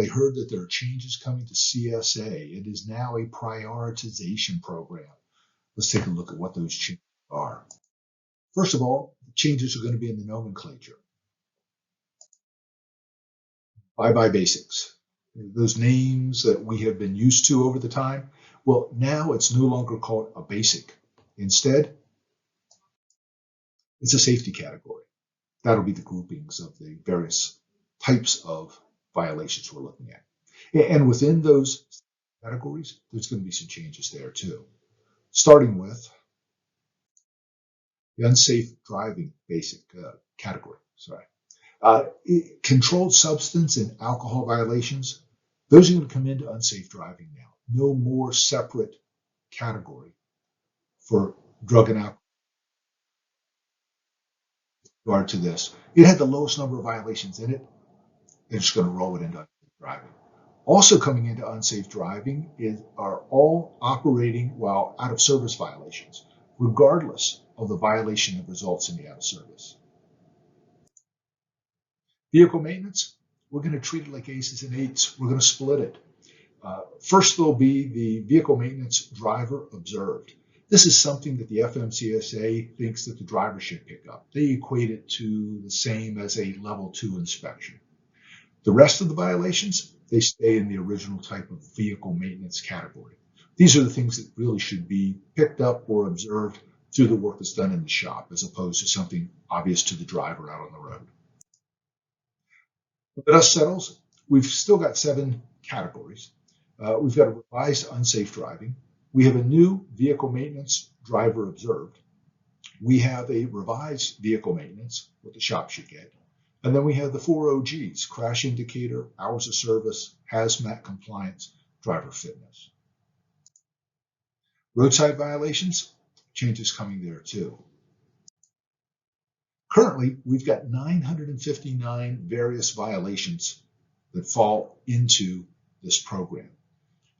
probably heard that there are changes coming to CSA. It is now a prioritization program. Let's take a look at what those changes are. First of all, the changes are going to be in the nomenclature. Bye-bye basics. Those names that we have been used to over the time, well, now it's no longer called a basic. Instead, it's a safety category. That'll be the groupings of the various types of violations we're looking at. And within those categories, there's going to be some changes there too. Starting with the unsafe driving basic category. Controlled substance and alcohol violations, those are going to come into unsafe driving now. No more separate category for drug and alcohol. In regard to this, it had the lowest number of violations in it. They're just going to roll it into unsafe driving. Also coming into unsafe driving are all operating while out of service violations, regardless of the violation that results in the out of service. Vehicle maintenance, we're going to treat it like aces and eights. We're going to split it. First, there'll be the vehicle maintenance driver observed. This is something that the FMCSA thinks that the driver should pick up. They equate it to the same as a level 2 inspection. The rest of the violations, they stay in the original type of vehicle maintenance category. These are the things that really should be picked up or observed through the work that's done in the shop, as opposed to something obvious to the driver out on the road. When the dust settles, we've still got 7 categories. We've got a revised unsafe driving. We have a new vehicle maintenance driver observed. We have a revised vehicle maintenance, what the shop should get. And then we have the 4 OGs, crash indicator, hours of service, hazmat compliance, driver fitness. Roadside violations, changes coming there too. Currently, we've got 959 various violations that fall into this program.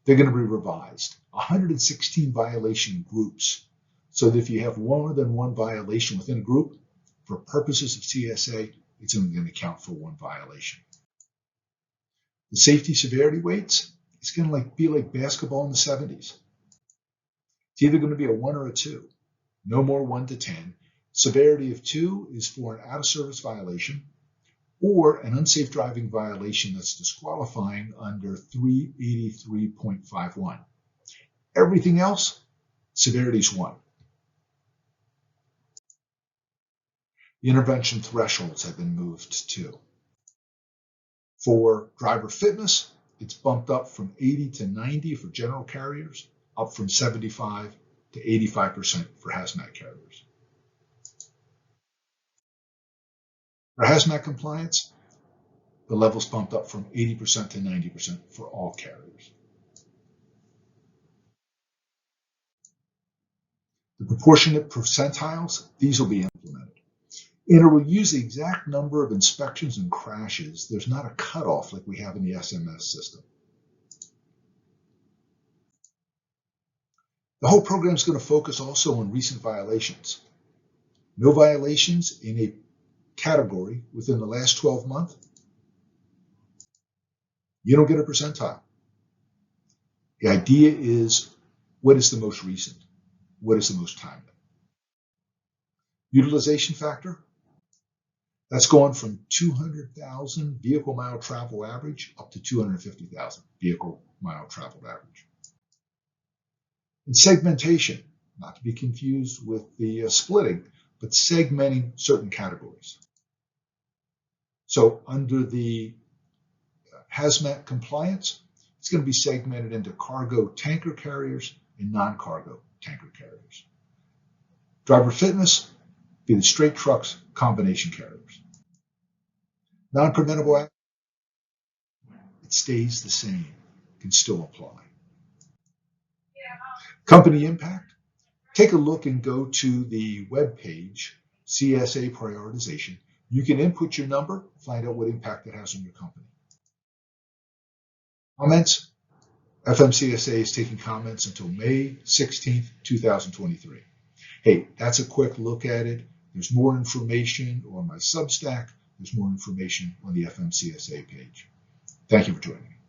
They're going to be revised. 116 violation groups, so that if you have more than one violation within a group, for purposes of CSA, it's only going to count for 1 violation. The safety severity weights, it's going to be like basketball in the 70s. It's either going to be a 1 or a 2. No more 1 to 10. Severity of 2 is for an out-of-service violation or an unsafe driving violation that's disqualifying under 383.51. Everything else, severity is 1. The intervention thresholds have been moved too. For driver fitness, it's bumped up from 80 to 90 for general carriers, up from 75 to 85% for hazmat carriers. For hazmat compliance, the level's bumped up from 80% to 90% for all carriers. The proportionate percentiles, these will be implemented. And it will use the exact number of inspections and crashes. There's not a cutoff like we have in the SMS system. The whole program is going to focus also on recent violations. No violations in a category within the last 12 months, you don't get a percentile. The idea is, what is the most recent? What is the most timely? Utilization factor, that's gone from 200,000 vehicle mile travel average up to 250,000 vehicle mile traveled average. And segmentation, not to be confused with the splitting, but segmenting certain categories. So under the hazmat compliance, it's going to be segmented into cargo tanker carriers and non-cargo tanker carriers. Driver fitness, be the straight trucks, combination carriers. Non-preventable act, it stays the same, can still apply. Company impact, take a look and go to the web page, CSA prioritization. You can input your number, find out what impact it has on your company. Comments, FMCSA is taking comments until May 16th, 2023. Hey, that's a quick look at it. There's more information on my Substack. There's more information on the FMCSA page. Thank you for joining me.